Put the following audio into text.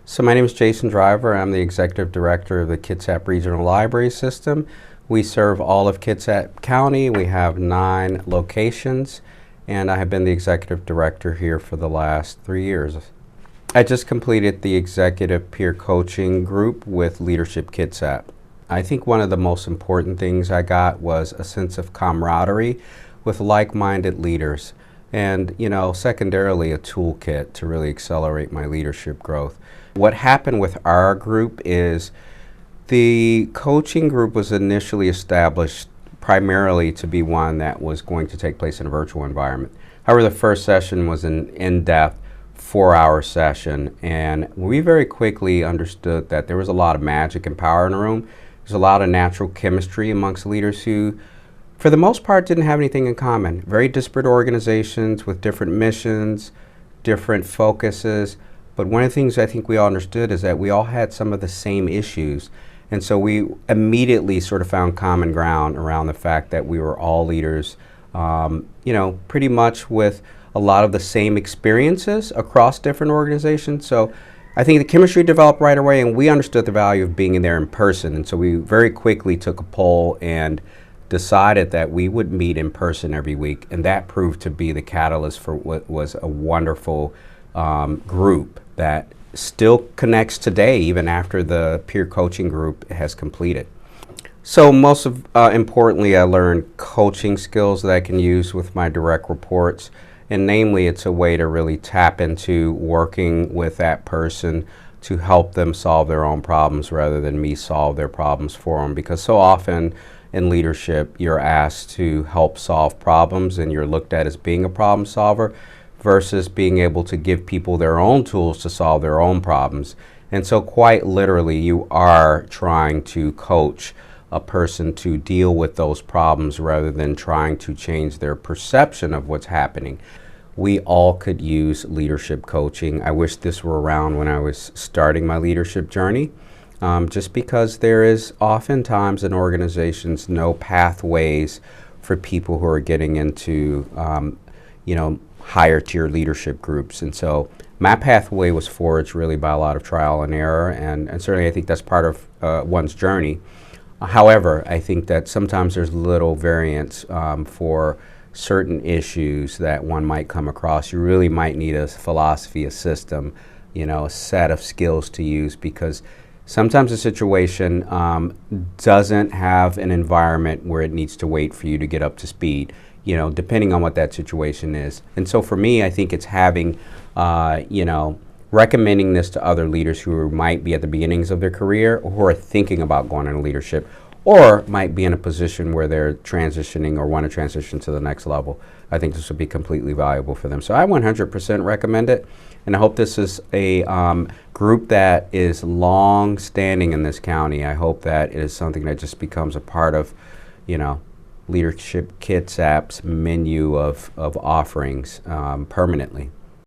So my name is Jason Driver. I'm the Executive Director of the Kitsap Regional Library System. We serve all of Kitsap County. We have 9 locations, and I have been the Executive Director here for the last 3 years. I just completed the Executive Peer Coaching Group with Leadership Kitsap. I think one of the most important things I got was a sense of camaraderie with like-minded leaders, and secondarily a toolkit to really accelerate my leadership growth. What happened with our group is the coaching group was initially established primarily to be one that was going to take place in a virtual environment. However, the first session was an in-depth 4-hour session, and we very quickly understood that there was a lot of magic and power in the room. There's a lot of natural chemistry amongst leaders who, for the most part, didn't have anything in common. Very disparate organizations with different missions, different focuses. But one of the things I think we all understood is that we all had some of the same issues. And so we immediately sort of found common ground around the fact that we were all leaders, pretty much with a lot of the same experiences across different organizations. So I think the chemistry developed right away, and we understood the value of being in there in person. And so we very quickly took a poll and decided that we would meet in person every week. And that proved to be the catalyst for what was a wonderful group that still connects today, even after the peer coaching group has completed. So most importantly, I learned coaching skills that I can use with my direct reports. And namely, it's a way to really tap into working with that person to help them solve their own problems rather than me solve their problems for them. Because so often in leadership, you're asked to help solve problems and you're looked at as being a problem solver versus being able to give people their own tools to solve their own problems. And so quite literally, you are trying to coach a person to deal with those problems rather than trying to change their perception of what's happening. We all could use leadership coaching. I wish this were around when I was starting my leadership journey, just because there is oftentimes in organizations no pathways for people who are getting into higher tier leadership groups. And so my pathway was forged really by a lot of trial and error, and certainly I think that's part of one's journey. However, I think that sometimes there's little variance for certain issues that one might come across. You really might need a philosophy, a system, a set of skills to use, because sometimes a situation doesn't have an environment where it needs to wait for you to get up to speed, depending on what that situation is. And so for me, I think it's having, recommending this to other leaders who might be at the beginnings of their career or who are thinking about going into leadership or might be in a position where they're transitioning or want to transition to the next level. I think this would be completely valuable for them. So I 100% recommend it, and I hope this is a group that is long-standing in this county. I hope that it is something that just becomes a part of, Leadership Kitsap's menu of offerings permanently.